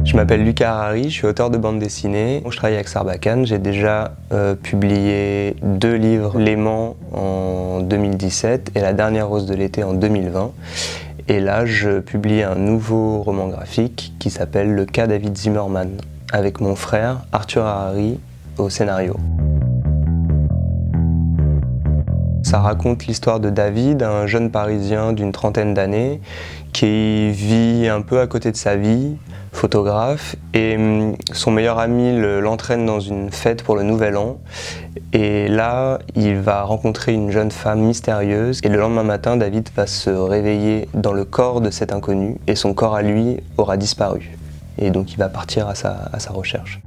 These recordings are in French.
Je m'appelle Lucas Harari, je suis auteur de bande dessinée. Je travaille avec Sarbacane, j'ai déjà publié 2 livres, L'aimant en 2017 et La dernière rose de l'été en 2020. Et là, je publie un nouveau roman graphique qui s'appelle Le cas David Zimmerman, avec mon frère Arthur Harari au scénario. Ça raconte l'histoire de David, un jeune Parisien d'une trentaine d'années qui vit un peu à côté de sa vie, photographe, et son meilleur ami l'entraîne dans une fête pour le Nouvel An. Et là, il va rencontrer une jeune femme mystérieuse et le lendemain matin, David va se réveiller dans le corps de cet inconnu et son corps à lui aura disparu. Et donc il va partir à sa recherche.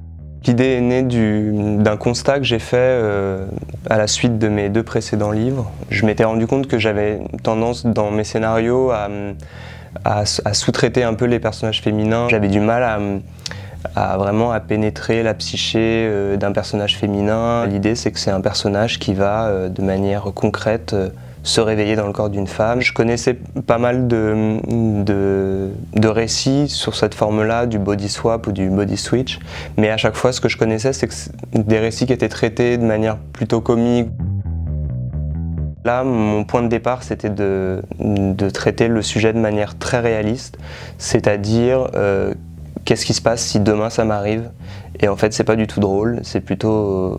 L'idée est née d'un constat que j'ai fait à la suite de mes 2 précédents livres. Je m'étais rendu compte que j'avais tendance dans mes scénarios à sous-traiter un peu les personnages féminins. J'avais du mal à pénétrer la psyché d'un personnage féminin. L'idée, c'est que c'est un personnage qui va de manière concrète se réveiller dans le corps d'une femme. Je connaissais pas mal de récits sur cette forme-là, du body swap ou du body switch, mais à chaque fois, ce que je connaissais, c'est que des récits qui étaient traités de manière plutôt comique. Là, mon point de départ, c'était de traiter le sujet de manière très réaliste, c'est-à-dire qu'est-ce qui se passe si demain ça m'arrive? Et en fait, c'est pas du tout drôle, c'est plutôt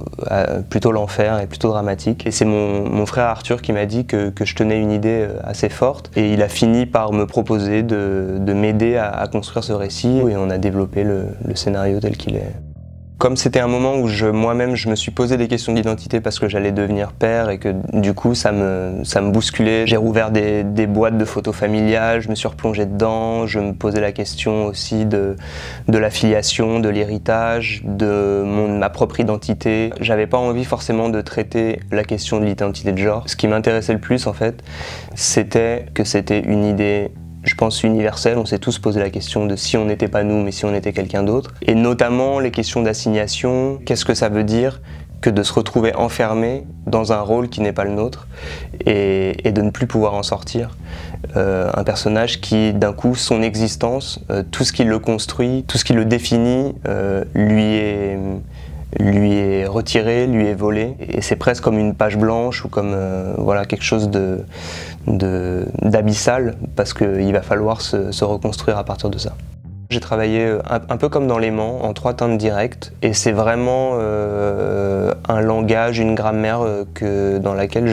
l'enfer et plutôt dramatique. Et c'est mon frère Arthur qui m'a dit que je tenais une idée assez forte. Et il a fini par me proposer de m'aider à construire ce récit. Et on a développé le scénario tel qu'il est. Comme c'était un moment où moi-même je me suis posé des questions d'identité parce que j'allais devenir père et que du coup ça me bousculait. J'ai rouvert des boîtes de photos familiales, je me suis replongé dedans, je me posais la question aussi de la filiation, de l'héritage, de ma propre identité. J'avais pas envie forcément de traiter la question de l'identité de genre. Ce qui m'intéressait le plus en fait, c'était que c'était une idée, je pense, universelle. On s'est tous posé la question de si on n'était pas nous, mais si on était quelqu'un d'autre. Et notamment les questions d'assignation. Qu'est-ce que ça veut dire que de se retrouver enfermé dans un rôle qui n'est pas le nôtre et de ne plus pouvoir en sortir. Un personnage qui, d'un coup, son existence, tout ce qui le construit, tout ce qui le définit, lui est retiré, lui est volé. Et c'est presque comme une page blanche ou comme voilà, quelque chose d'abyssal, parce qu'il va falloir se reconstruire à partir de ça. J'ai travaillé un peu comme dans L'aimant, en 3 teintes directes, et c'est vraiment un langage, une grammaire dans laquelle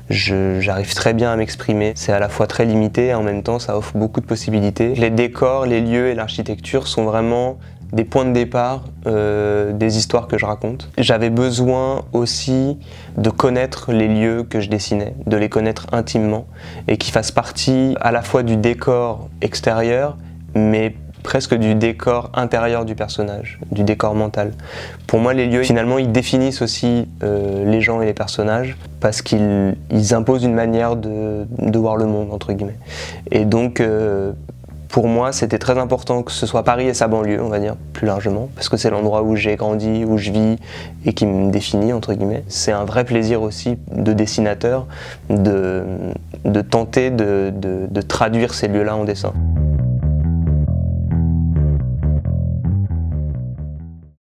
j'arrive très bien à m'exprimer. C'est à la fois très limité et en même temps ça offre beaucoup de possibilités. Les décors, les lieux et l'architecture sont vraiment des points de départ des histoires que je raconte. J'avais besoin aussi de connaître les lieux que je dessinais, de les connaître intimement et qu'ils fassent partie à la fois du décor extérieur mais presque du décor intérieur du personnage, du décor mental. Pour moi, les lieux, finalement, ils définissent aussi les gens et les personnages parce qu'ils imposent une manière de voir le monde, entre guillemets. Et donc, pour moi, c'était très important que ce soit Paris et sa banlieue, on va dire, plus largement, parce que c'est l'endroit où j'ai grandi, où je vis et qui me définit, entre guillemets. C'est un vrai plaisir aussi de dessinateur de tenter de traduire ces lieux-là en dessin.